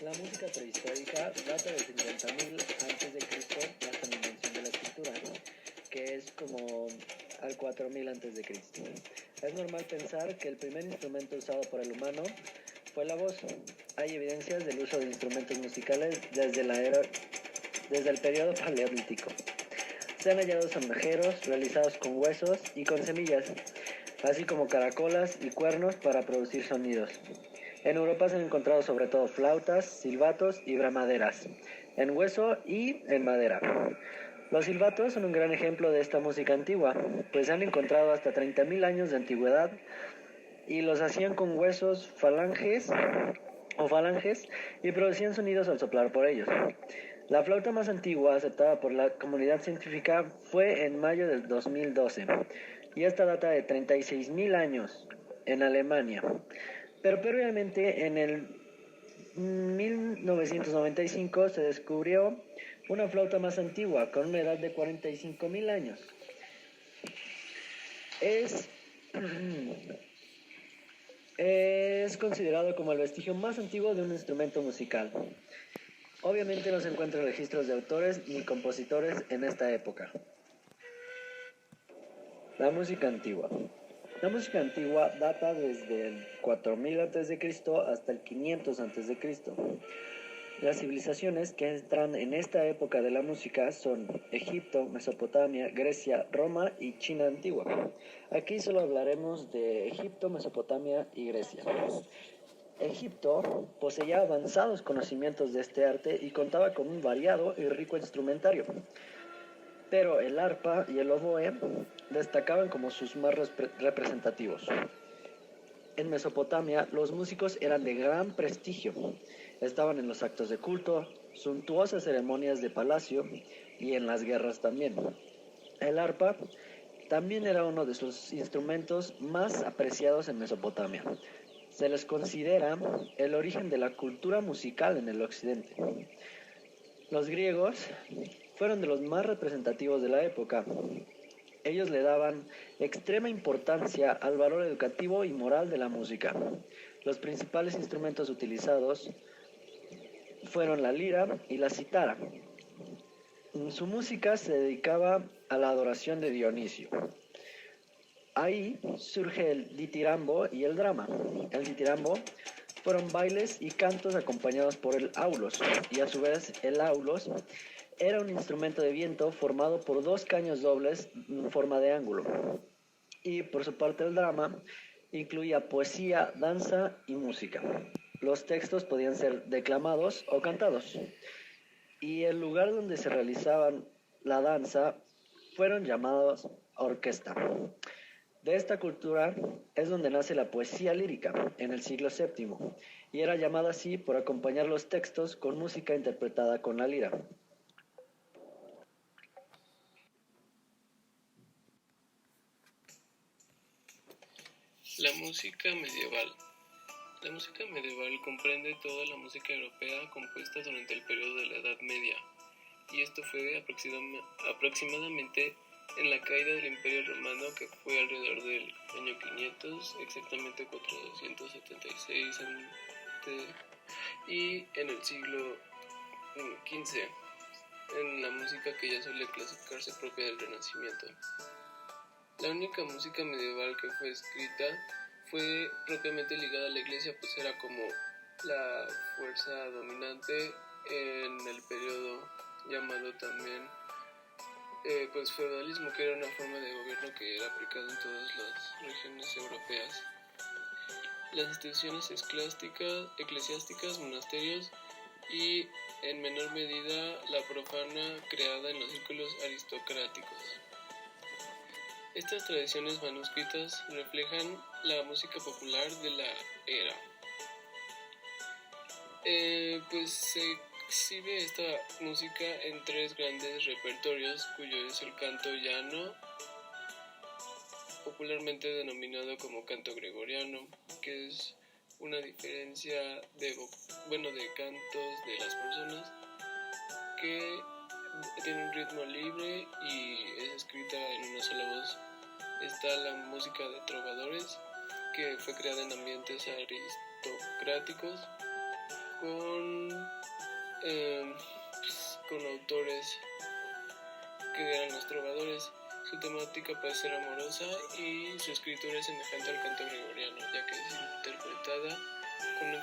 La música prehistórica data de 50.000 antes de Cristo hasta la invención de la escritura, que es como al 4.000 antes de Cristo. Es normal pensar que el primer instrumento usado por el humano fue la voz. Hay evidencias del uso de instrumentos musicales desde el periodo paleolítico. Se han hallado sondajeros realizados con huesos y con semillas, así como caracolas y cuernos para producir sonidos. En Europa se han encontrado sobre todo flautas, silbatos y bramaderas, en hueso y en madera. Los silbatos son un gran ejemplo de esta música antigua, pues se han encontrado hasta 30.000 años de antigüedad y los hacían con huesos falanges y producían sonidos al soplar por ellos. La flauta más antigua aceptada por la comunidad científica fue en mayo del 2012 y esta data de 36.000 años en Alemania. Pero previamente, en el 1995, se descubrió una flauta más antigua con una edad de 45.000 años. Es considerado como el vestigio más antiguo de un instrumento musical. Obviamente no se encuentran registros de autores ni compositores en esta época. La música antigua. La música antigua data desde el 4000 a.C. hasta el 500 a.C. Las civilizaciones que entran en esta época de la música son Egipto, Mesopotamia, Grecia, Roma y China antigua. Aquí solo hablaremos de Egipto, Mesopotamia y Grecia. Egipto poseía avanzados conocimientos de este arte y contaba con un variado y rico instrumentario. Pero el arpa y el oboe destacaban como sus más representativos. En Mesopotamia, los músicos eran de gran prestigio. Estaban en los actos de culto, suntuosas ceremonias de palacio y en las guerras también. El arpa también era uno de sus instrumentos más apreciados en Mesopotamia. Se les considera el origen de la cultura musical en el occidente. Los griegos fueron de los más representativos de la época. Ellos le daban extrema importancia al valor educativo y moral de la música. Los principales instrumentos utilizados fueron la lira y la cítara. Su música se dedicaba a la adoración de Dionisio. Ahí surge el ditirambo y el drama. El ditirambo fueron bailes y cantos acompañados por el aulos, y a su vez el aulos era un instrumento de viento formado por dos caños dobles en forma de ángulo. Y por su parte el drama incluía poesía, danza y música. Los textos podían ser declamados o cantados. Y el lugar donde se realizaban la danza fueron llamados orquesta. De esta cultura es donde nace la poesía lírica en el siglo VII, y era llamada así por acompañar los textos con música interpretada con la lira. La música medieval. La música medieval comprende toda la música europea compuesta durante el periodo de la Edad Media, y esto fue aproximadamente en la caída del Imperio Romano, que fue alrededor del año 500, exactamente 476 y en el siglo XV, en la música que ya suele clasificarse propia del Renacimiento. La única música medieval que fue escrita fue propiamente ligada a la iglesia, pues era como la fuerza dominante en el periodo llamado también pues feudalismo, que era una forma de gobierno que era aplicada en todas las regiones europeas. Las instituciones eclesiásticas, monasterios y en menor medida la profana creada en los círculos aristocráticos. Estas tradiciones manuscritas reflejan la música popular de la era. Pues se exhibe esta música en tres grandes repertorios, cuyo es el canto llano, popularmente denominado como canto gregoriano, que es una diferencia de cantos de las personas que tiene un ritmo libre y es escrita en una sola voz. Está la música de trovadores, que fue creada en ambientes aristocráticos, con, con autores que eran los trovadores. Su temática puede ser amorosa y su escritura es semejante al canto gregoriano, ya que es interpretada con un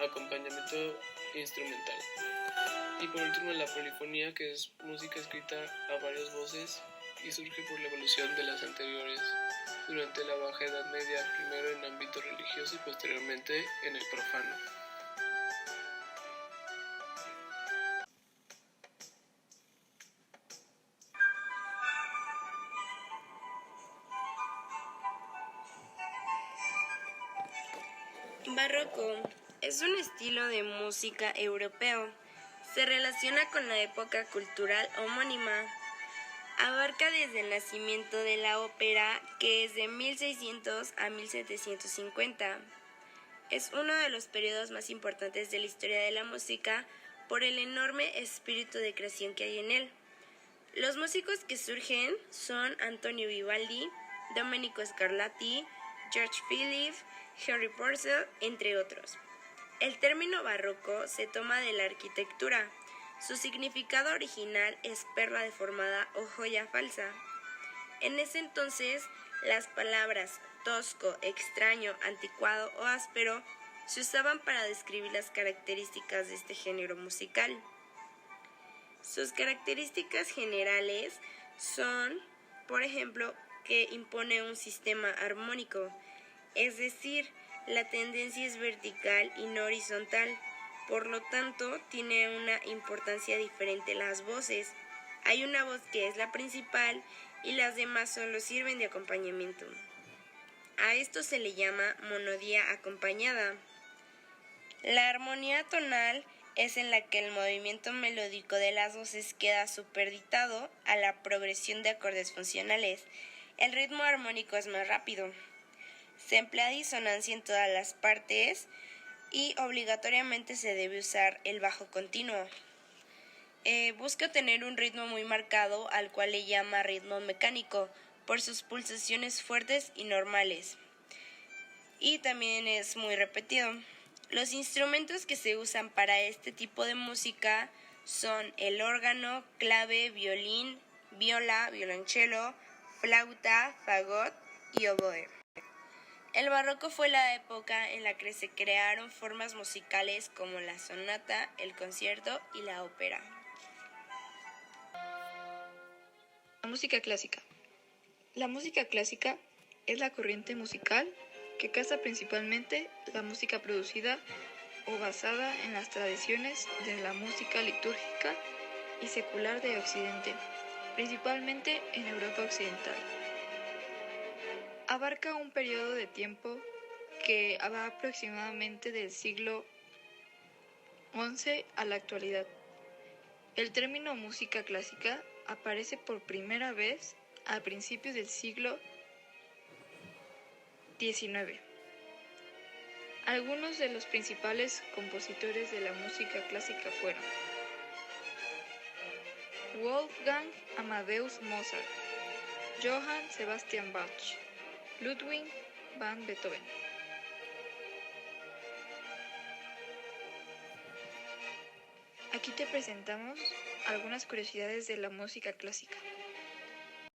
acompañamiento instrumental. Y por último, la polifonía, que es música escrita a varias voces y surge por la evolución de las anteriores durante la Baja Edad Media, primero en ámbito religioso y posteriormente en el profano. Barroco es un estilo de música europeo. Se relaciona con la época cultural homónima. Abarca desde el nacimiento de la ópera, que es de 1600 a 1750. Es uno de los periodos más importantes de la historia de la música por el enorme espíritu de creación que hay en él. Los músicos que surgen son Antonio Vivaldi, Domenico Scarlatti, George Philipp, Henry Purcell, entre otros. El término barroco se toma de la arquitectura. Su significado original es perla deformada o joya falsa. En ese entonces, las palabras tosco, extraño, anticuado o áspero se usaban para describir las características de este género musical. Sus características generales son, por ejemplo, que impone un sistema armónico, es decir, la tendencia es vertical y no horizontal, por lo tanto tiene una importancia diferente las voces. Hay una voz que es la principal y las demás solo sirven de acompañamiento. A esto se le llama monodía acompañada. La armonía tonal es en la que el movimiento melódico de las voces queda supeditado a la progresión de acordes funcionales. El ritmo armónico es más rápido. Se emplea disonancia en todas las partes y obligatoriamente se debe usar el bajo continuo. Busca tener un ritmo muy marcado, al cual le llama ritmo mecánico, por sus pulsaciones fuertes y normales. Y también es muy repetido. Los instrumentos que se usan para este tipo de música son el órgano, clave, violín, viola, violonchelo, flauta, fagot y oboe. El barroco fue la época en la que se crearon formas musicales como la sonata, el concierto y la ópera. La música clásica. La música clásica es la corriente musical que casa principalmente la música producida o basada en las tradiciones de la música litúrgica y secular de Occidente, principalmente en Europa Occidental. Abarca un periodo de tiempo que va aproximadamente del siglo XI a la actualidad. El término música clásica aparece por primera vez a principios del siglo XIX. Algunos de los principales compositores de la música clásica fueron Wolfgang Amadeus Mozart, Johann Sebastian Bach, Ludwig van Beethoven. Aquí te presentamos algunas curiosidades de la música clásica.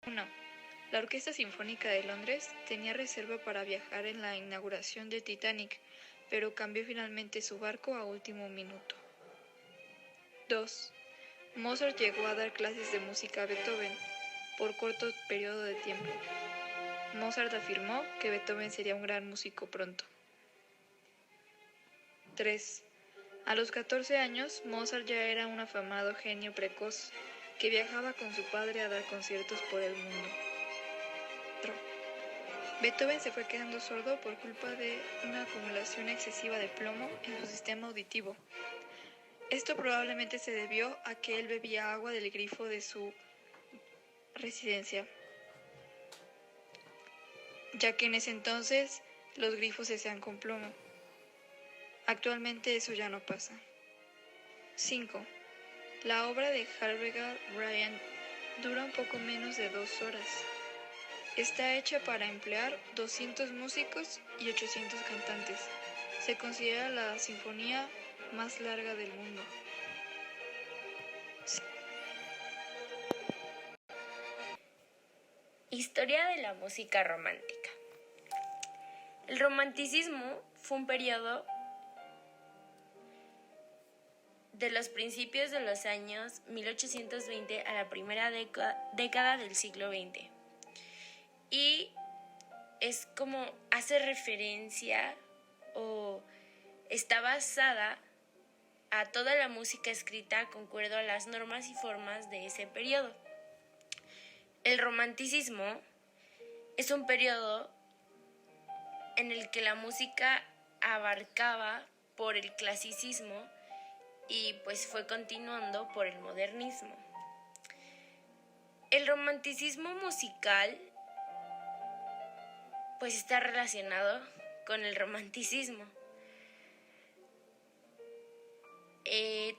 1. La Orquesta Sinfónica de Londres tenía reserva para viajar en la inauguración de Titanic, pero cambió finalmente su barco a último minuto. 2. Mozart llegó a dar clases de música a Beethoven por corto periodo de tiempo. Mozart afirmó que Beethoven sería un gran músico pronto. 3. A los 14 años, Mozart ya era un afamado genio precoz que viajaba con su padre a dar conciertos por el mundo. 4. Beethoven se fue quedando sordo por culpa de una acumulación excesiva de plomo en su sistema auditivo. Esto probablemente se debió a que él bebía agua del grifo de su residencia, ya que en ese entonces los grifos se hacían con plomo. Actualmente eso ya no pasa. 5. La obra de Halvard Bryan dura un poco menos de 2 horas. Está hecha para emplear 200 músicos y 800 cantantes. Se considera la sinfonía más larga del mundo. Historia de la música romántica. El romanticismo fue un periodo de los principios de los años 1820 a la primera década del siglo XX. Y es como hace referencia o está basada a toda la música escrita concuerdo a las normas y formas de ese periodo. El romanticismo es un periodo en el que la música abarcaba por el clasicismo y pues fue continuando por el modernismo. El romanticismo musical pues está relacionado con el romanticismo.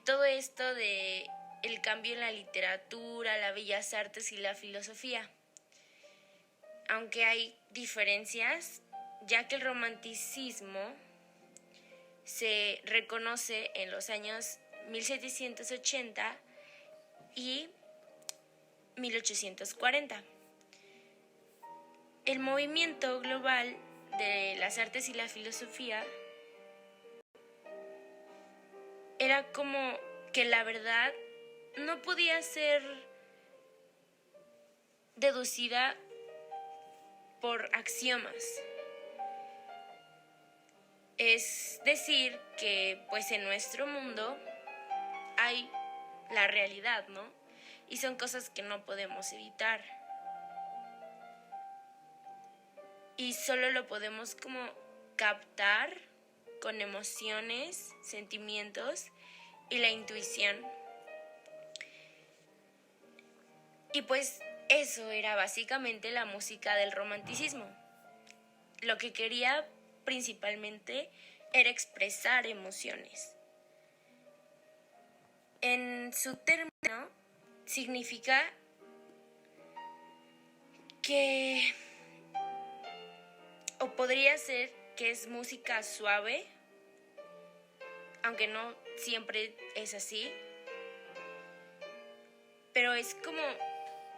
Todo esto de el cambio en la literatura, las bellas artes y la filosofía. Aunque hay diferencias, ya que el romanticismo se reconoce en los años 1780 y 1840. El movimiento global de las artes y la filosofía era como que la verdad no podía ser deducida por axiomas. Es decir, que pues en nuestro mundo hay la realidad, ¿no? Y son cosas que no podemos evitar. Y solo lo podemos como captar con emociones, sentimientos y la intuición. Y pues eso era básicamente la música del romanticismo. Lo que quería principalmente era expresar emociones. En su término significa que, o podría ser que es música suave, aunque no siempre es así, pero es como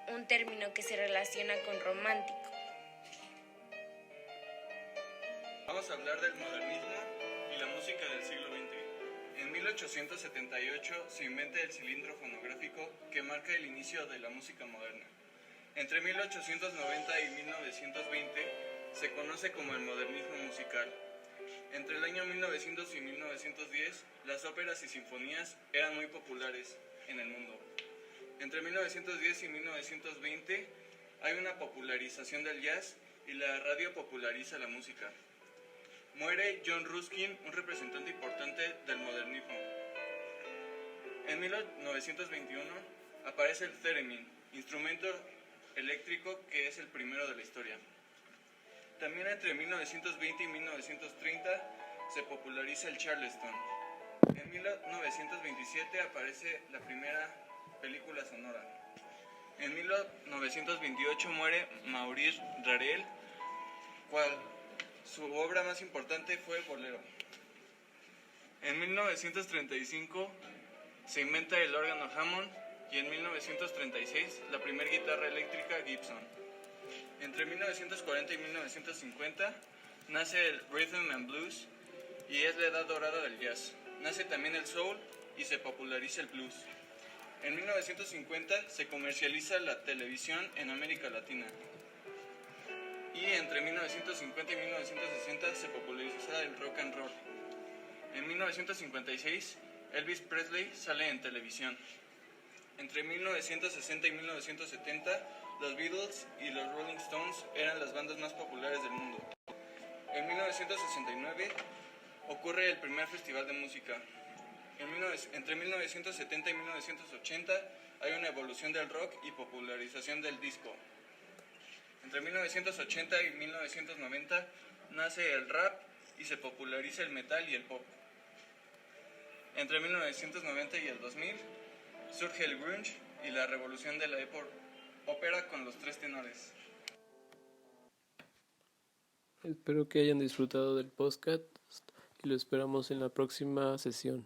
un término que se relaciona con romántico. Vamos a hablar del modernismo y la música del siglo XX. En 1878 se inventa el cilindro fonográfico que marca el inicio de la música moderna. Entre 1890 y 1920 se conoce como el modernismo musical. Entre el año 1900 y 1910, las óperas y sinfonías eran muy populares en el mundo. Entre 1910 y 1920 hay una popularización del jazz y la radio populariza la música. Muere John Ruskin, un representante importante del modernismo. En 1921 aparece el theremin, instrumento eléctrico que es el primero de la historia. También entre 1920 y 1930 se populariza el charleston. En 1927 aparece la primera película sonora. En 1928 muere Maurice Ravel, cual su obra más importante fue Bolero. En 1935 se inventa el órgano Hammond y en 1936 la primera guitarra eléctrica Gibson. Entre 1940 y 1950 nace el Rhythm and Blues y es la edad dorada del jazz. Nace también el soul y se populariza el blues. En 1950 se comercializa la televisión en América Latina. Y entre 1950 y 1960 se populariza el rock and roll. En 1956 Elvis Presley sale en televisión. Entre 1960 y 1970 los Beatles y los Rolling Stones eran las bandas más populares del mundo. En 1969 ocurre el primer festival de música. Entre 1970 y 1980 hay una evolución del rock y popularización del disco. Entre 1980 y 1990 nace el rap y se populariza el metal y el pop. Entre 1990 y el 2000 surge el grunge y la revolución de la ópera con los tres tenores. Espero que hayan disfrutado del podcast y lo esperamos en la próxima sesión.